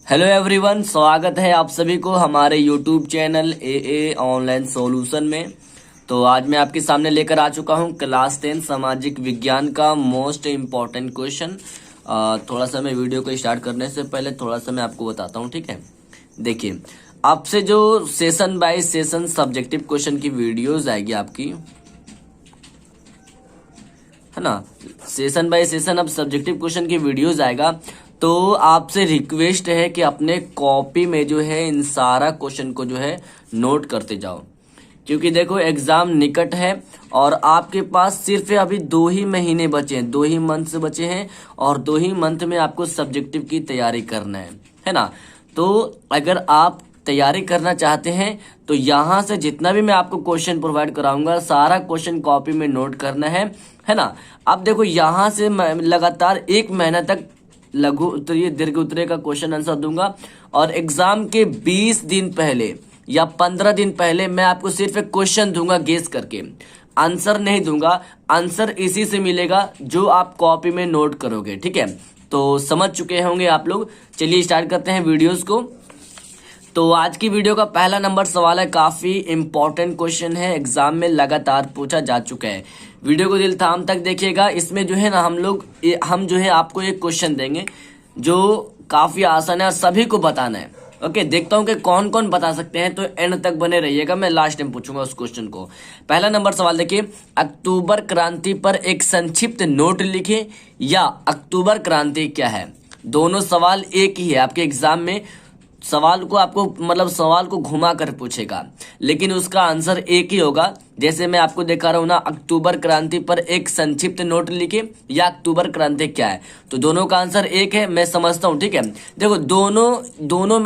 Hello everyone, स्वागत है आप सभी को हमारे यूट्यूब चैनल ए ऑनलाइन सॉल्यूशन में। तो आज मैं आपके सामने लेकर आ चुका हूं क्लास 10 सामाजिक विज्ञान का मोस्ट इम्पॉर्टेंट क्वेश्चन। थोड़ा सा मैं वीडियो को स्टार्ट करने से पहले थोड़ा सा मैं आपको बताता हूं, ठीक है। देखिए, आपसे जो session bye session subjective question की वीडियोज आएगी आपकी, है ना। सेशन बाय सेशन अब सब्जेक्टिव क्वेश्चन की वीडियोज आएगा, तो आपसे रिक्वेस्ट है कि अपने कॉपी में जो है इन सारा क्वेश्चन को जो है नोट करते जाओ, क्योंकि देखो एग्जाम निकट है और आपके पास सिर्फ अभी 2 ही महीने बचे हैं, 2 ही मंथ बचे हैं और 2 ही मंथ में आपको सब्जेक्टिव की तैयारी करना है ना। तो अगर आप तैयारी करना चाहते हैं तो यहाँ से जितना भी मैं आपको क्वेश्चन प्रोवाइड कराऊंगा सारा क्वेश्चन कॉपी में नोट करना है ना। अब देखो यहाँ से मैं लगातार 1 महीना तक लघु उत्तरीय दीर्घ उत्तरीय का क्वेश्चन आंसर दूंगा और एग्जाम के 20 दिन पहले या 15 दिन पहले मैं आपको सिर्फ एक क्वेश्चन दूंगा गेस करके, आंसर नहीं दूंगा। आंसर इसी से मिलेगा जो आप कॉपी में नोट करोगे, ठीक है। तो समझ चुके होंगे आप लोग। चलिए स्टार्ट करते हैं वीडियोस को। तो आज की वीडियो का पहला नंबर सवाल है, काफी इंपॉर्टेंट क्वेश्चन है, एग्जाम में लगातार पूछा जा चुका है। वीडियो को दिल थाम तक देखिएगा। इसमें जो है ना हम जो है आपको एक क्वेश्चन देंगे जो काफी आसान है और सभी को बताना है। ओके, देखता हूं कि कौन कौन बता सकते हैं, तो एंड तक बने रहिएगा, मैं लास्ट में पूछूंगा उस क्वेश्चन को। पहला नंबर सवाल देखिए, अक्टूबर क्रांति पर एक संक्षिप्त नोट लिखे या अक्टूबर क्रांति क्या है। दोनों सवाल एक ही है, आपके एग्जाम में सवाल को घुमा कर पूछेगा, लेकिन उसका आंसर एक ही होगा। जैसे मैं आपको दिखा रहा हूं ना, अक्टूबर क्रांति पर एक संक्षिप्त नोट लिखे या अक्टूबर क्रांति क्या है, तो दोनों का आंसर एक है, मैं समझता हूं, ठीक है। देखो दोनों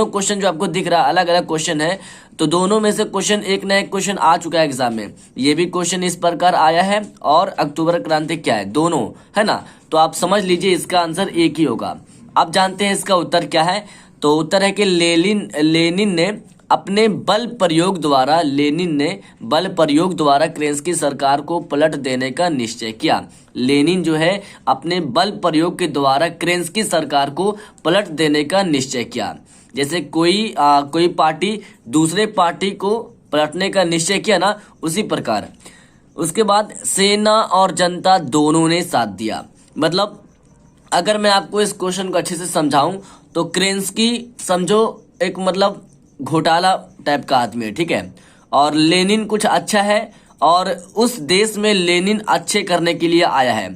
क्वेश्चन जो आपको दिख रहा है अलग अलग क्वेश्चन है, तो दोनों में से क्वेश्चन एक ना एक क्वेश्चन आ चुका है एग्जाम में। ये भी क्वेश्चन इस प्रकार आया है और अक्टूबर क्रांति क्या है, दोनों, है ना। तो आप समझ लीजिए इसका आंसर एक ही होगा। अब जानते हैं इसका उत्तर क्या है। तो उत्तर है कि लेनिन ने अपने बल प्रयोग द्वारा केरेंस्की सरकार को पलट देने का निश्चय किया। लेनिन जो है अपने बल प्रयोग के द्वारा केरेंस्की सरकार को पलट देने का निश्चय किया। जैसे कोई पार्टी दूसरे पार्टी को पलटने का निश्चय किया ना, उसी प्रकार। उसके बाद सेना और जनता दोनों ने साथ दिया। मतलब अगर मैं आपको इस क्वेश्चन को अच्छे से समझाऊं तो केरेंस्की समझो एक घोटाला टाइप का आदमी है, ठीक है, और लेनिन कुछ अच्छा है और उस देश में लेनिन अच्छे करने के लिए आया है।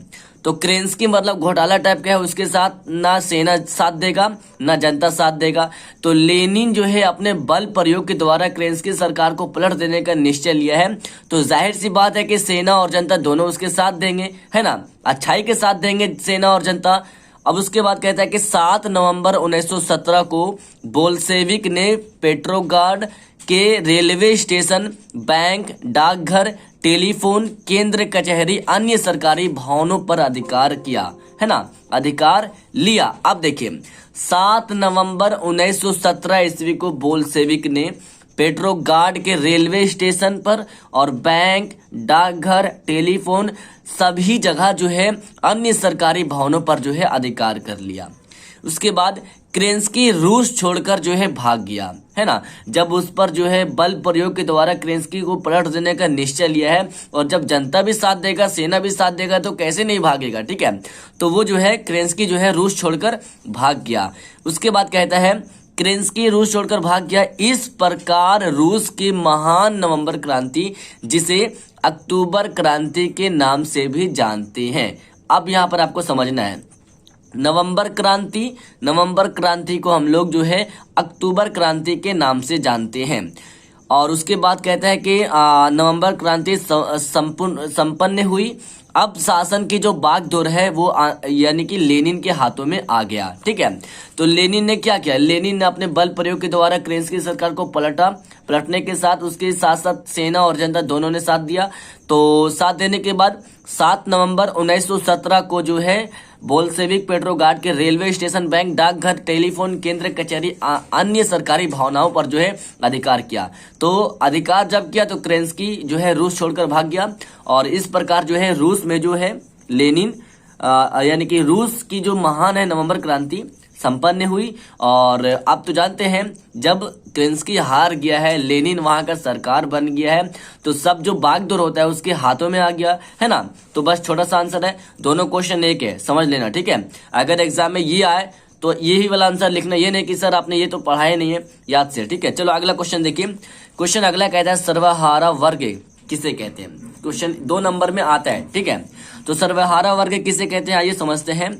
तो केरेंस्की घोटाला टाइप का है, उसके साथ ना सेना साथ देगा ना जनता साथ देगा। तो लेनिन जो है अपने बल प्रयोग के द्वारा केरेंस्की सरकार को पलट देने का निश्चय लिया है। तो जाहिर सी बात है कि सेना और जनता दोनों उसके साथ देंगे, है ना, अच्छाई के साथ देंगे सेना और जनता। अब उसके बाद कहता है कि 7 नवंबर 1917 को बोल्शेविक ने पेट्रोग्राड के रेलवे स्टेशन, बैंक, डाकघर, टेलीफोन केंद्र, कचहरी, अन्य सरकारी भवनों पर अधिकार किया, है ना, अधिकार लिया। अब देखिए 7 नवंबर 1917 ईस्वी को बोल्शेविक ने पेट्रोग्राड के रेलवे स्टेशन पर और बैंक, डाकघर, टेलीफोन सभी जगह जो है अन्य सरकारी भवनों पर जो है अधिकार कर लिया। उसके बाद केरेंस्की रूस छोड़कर जो है भाग गया, है ना। जब उस पर जो है बल प्रयोग के द्वारा केरेंस्की को पलट देने का निश्चय लिया है और जब जनता भी साथ देगा सेना भी साथ देगा तो कैसे नहीं भागेगा, ठीक है। तो वो जो है केरेंस्की जो है रूस छोड़कर भाग गया। उसके बाद कहता है केरेंस्की रूस छोड़कर भाग गया। इस प्रकार रूस की महान नवंबर क्रांति, जिसे अक्टूबर क्रांति के नाम से भी जानते हैं। अब यहाँ पर आपको समझना है, नवंबर क्रांति को हम लोग जो है अक्टूबर क्रांति के नाम से जानते हैं। और उसके बाद कहता है कि नवंबर क्रांति संपन्न हुई। अब शासन की जो बागडोर है वो यानी कि लेनिन के हाथों में आ गया, ठीक है। तो लेनिन ने क्या किया, लेनिन ने अपने बल प्रयोग के द्वारा केरेंस्की सरकार को पलटने के साथ उसके साथ साथ सेना और जनता दोनों ने साथ दिया। तो साथ देने के बाद 7 नवंबर 1917 को जो है बोल्शेविक पेट्रोग्राड के रेलवे स्टेशन, बैंक, डाकघर, टेलीफोन केंद्र, कचहरी, अन्य सरकारी भवनों पर जो है अधिकार किया। तो अधिकार जब किया तो केरेंस्की जो है रूस छोड़कर भाग गया और इस प्रकार जो है रूस में जो है लेनिन यानी कि रूस की जो महान है नवंबर क्रांति संपन्न हुई। और आप तो जानते हैं जब केरेंस्की हार गया है, लेनिन वहां का सरकार बन गया है, तो सब जो बागडोर होता है उसके हाथों में आ गया है ना। तो बस छोटा सा आंसर है, दोनों क्वेश्चन एक है, समझ लेना, ठीक है। अगर एग्जाम में ये आए तो यही वाला आंसर लिखना, ये नहीं कि सर आपने ये तो पढ़ा ही नहीं है याद से, ठीक है। चलो अगला क्वेश्चन देखिए। क्वेश्चन अगला कहता है सर्वहारा वर्ग किसे कहते हैं। क्वेश्चन 2 नंबर में आता है, ठीक है। तो सर्वहारा वर्ग किसे कहते हैं, आइए समझते हैं।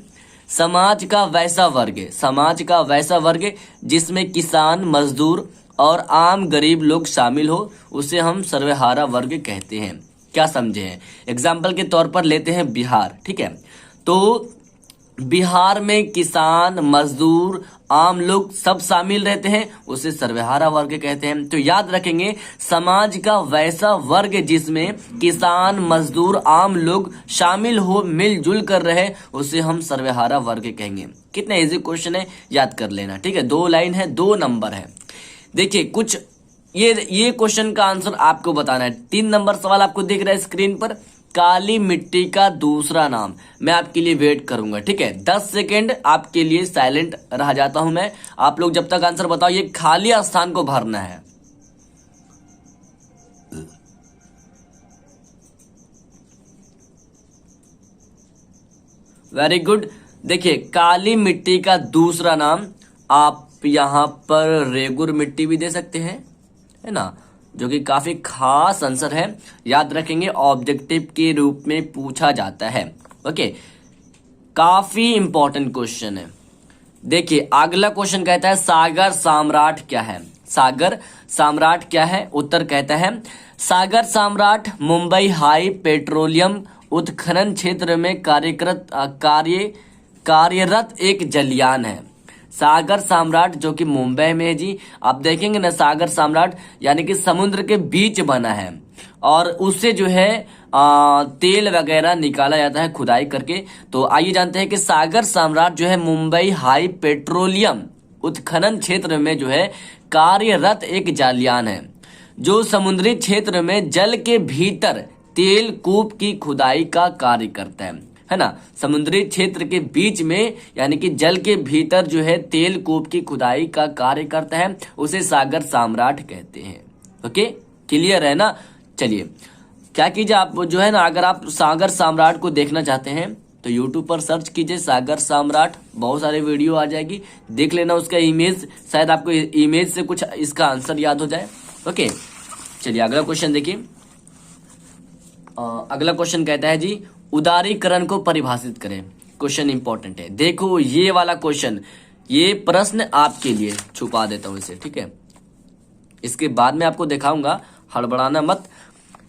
समाज का वैसा वर्ग, समाज का वैसा वर्ग जिसमें किसान, मजदूर और आम गरीब लोग शामिल हो, उसे हम सर्वहारा वर्ग कहते हैं। क्या समझे हैं? एग्जाम्पल के तौर पर लेते हैं बिहार, ठीक है। तो बिहार में किसान, मजदूर, आम लोग सब शामिल रहते हैं, उसे सर्वहारा वर्ग कहते हैं। तो याद रखेंगे, समाज का वैसा वर्ग जिसमें किसान, मजदूर, आम लोग शामिल हो, मिलजुल कर रहे, उसे हम सर्वहारा वर्ग कहेंगे। कितना इजी क्वेश्चन है, याद कर लेना, ठीक है। 2 लाइन है, 2 नंबर है। देखिए कुछ ये क्वेश्चन का आंसर आपको बताना है। 3 नंबर सवाल आपको दिख रहा है स्क्रीन पर, काली मिट्टी का दूसरा नाम। मैं आपके लिए वेट करूंगा, ठीक है। 10 सेकेंड आपके लिए साइलेंट रह जाता हूं मैं। आप लोग जब तक आंसर बताओ, ये खाली स्थान को भरना है। Very good. देखिए काली मिट्टी का दूसरा नाम, आप यहां पर रेगुर मिट्टी भी दे सकते हैं, है ना, जो कि काफी खास आंसर है। याद रखेंगे, ऑब्जेक्टिव के रूप में पूछा जाता है। ओके, काफी इंपॉर्टेंट क्वेश्चन है। देखिए अगला क्वेश्चन कहता है सागर सम्राट क्या है। सागर सम्राट क्या है? उत्तर कहता है सागर सम्राट मुंबई हाई पेट्रोलियम उत्खनन क्षेत्र में कार्यरत एक जलयान है। सागर सम्राट जो कि मुंबई में है जी। आप देखेंगे ना, सागर सम्राट यानी कि समुद्र के बीच बना है और उससे जो है तेल वगैरह निकाला जाता है खुदाई करके। तो आइए जानते हैं कि सागर सम्राट जो है मुंबई हाई पेट्रोलियम उत्खनन क्षेत्र में जो है कार्यरत एक जलयान है, जो समुद्री क्षेत्र में जल के भीतर तेल कूप की खुदाई का कार्य करता है ना। समुद्री क्षेत्र के बीच में यानी कि जल के भीतर जो है तेल कूप की खुदाई का कार्य करता है, उसे सागर सम्राट कहते हैं। ओके, क्लियर है ना। चलिए क्या कीजिए, आप जो है ना, अगर आप सागर सम्राट को देखना चाहते हैं तो यूट्यूब पर सर्च कीजिए सागर सम्राट, बहुत सारे वीडियो आ जाएगी, देख लेना उसका इमेज, शायद आपको इमेज से कुछ इसका आंसर याद हो जाए। ओके चलिए अगला क्वेश्चन देखिए। अगला क्वेश्चन कहता है जी उदारीकरण को परिभाषित करें। क्वेश्चन इंपॉर्टेंट है, देखो ये वाला क्वेश्चन, ये प्रश्न आपके लिए, छुपा देता हूं इसे, ठीक है, इसके बाद में आपको दिखाऊंगा, हड़बड़ाना मत।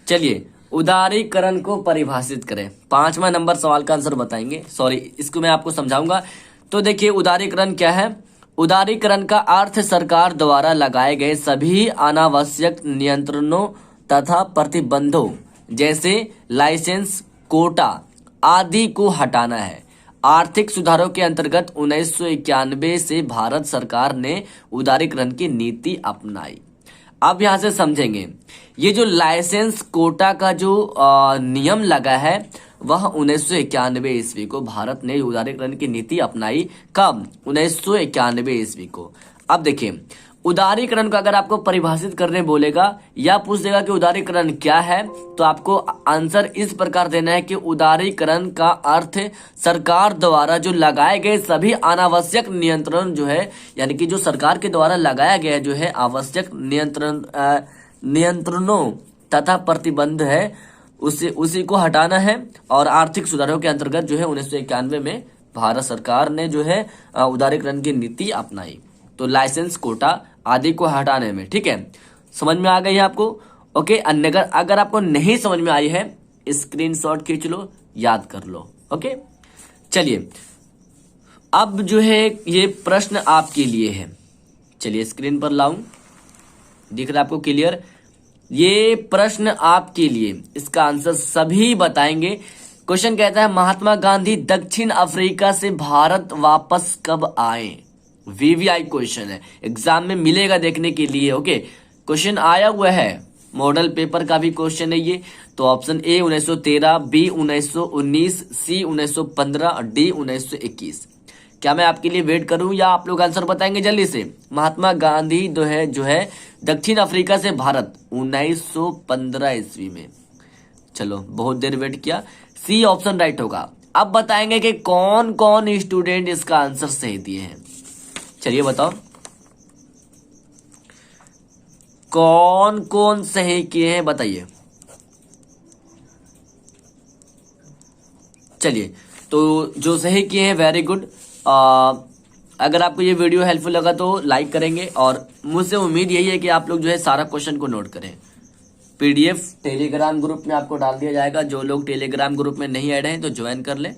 चलिए उदारीकरण को परिभाषित करें, 5वां नंबर सवाल का आंसर बताएंगे, सॉरी इसको मैं आपको समझाऊंगा। तो देखिए उदारीकरण क्या है। उदारीकरण का अर्थ सरकार द्वारा लगाए गए सभी अनावश्यक नियंत्रणों तथा प्रतिबंधों जैसे लाइसेंस, कोटा आदि को हटाना है। आर्थिक सुधारों के अंतर्गत 1991 से भारत सरकार ने उदारीकरण की नीति अपनाई। अब यहां से समझेंगे, ये जो लाइसेंस कोटा का जो नियम लगा है वह 1991 ईस्वी को भारत ने उदारीकरण की नीति अपनाई। कब? 1991 ईस्वी को। अब देखिए उदारीकरण को अगर आपको परिभाषित करने बोलेगा या पूछ देगा कि उदारीकरण क्या है, तो आपको आंसर इस प्रकार देना है कि उदारीकरण का अर्थ सरकार द्वारा जो लगाए गए सभी अनावश्यक नियंत्रण जो है, यानी कि जो सरकार के द्वारा लगाया गया जो है आवश्यक नियंत्रणों तथा प्रतिबंध है, उसी को हटाना है। और आर्थिक सुधारों के अंतर्गत जो है 1991 में भारत सरकार ने जो है उदारीकरण की नीति अपनाई। तो लाइसेंस, कोटा आदि को हटाने में, ठीक है, समझ में आ गई है आपको। ओके, अगर आपको नहीं समझ में आई है स्क्रीनशॉट खींच लो, याद कर लो। ओके चलिए अब जो है ये प्रश्न आपके लिए है, चलिए स्क्रीन पर लाऊं, दिख रहा है आपको क्लियर। ये प्रश्न आपके लिए, इसका आंसर सभी बताएंगे। क्वेश्चन कहता है महात्मा गांधी दक्षिण अफ्रीका से भारत वापस कब आए। वीवीआई क्वेश्चन है, एग्जाम में मिलेगा देखने के लिए। ओके, क्वेश्चन आया हुआ है, मॉडल पेपर का भी क्वेश्चन है ये। तो ऑप्शन ए 1913, बी 1919, सी 1915 और डी 1921। क्या मैं आपके लिए वेट करूं या आप लोग आंसर बताएंगे जल्दी से? महात्मा गांधी जो है दक्षिण अफ्रीका से भारत 1915 ईस्वी में। चलो बहुत देर वेट किया, सी ऑप्शन राइट होगा। अब बताएंगे कि कौन कौन स्टूडेंट इसका आंसर सही दिए हैं। चलिए बताओ कौन कौन सही किए हैं, बताइए। चलिए तो जो सही किए हैं वेरी गुड। अगर आपको ये वीडियो हेल्पफुल लगा तो लाइक करेंगे और मुझसे उम्मीद यही है कि आप लोग जो है सारा क्वेश्चन को नोट करें। पीडीएफ टेलीग्राम ग्रुप में आपको डाल दिया जाएगा। जो लोग टेलीग्राम ग्रुप में नहीं ऐड हैं तो ज्वाइन कर लें।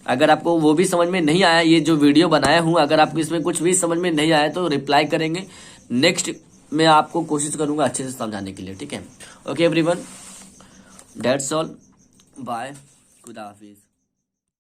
अगर आपको वो भी समझ में नहीं आया, ये जो वीडियो बनाया हूं, अगर आपको इसमें कुछ भी समझ में नहीं आया तो रिप्लाई करेंगे। नेक्स्ट मैं आपको कोशिश करूंगा अच्छे से समझाने के लिए, ठीक है। Okay everyone, that's all, bye, खुदा हाफिज।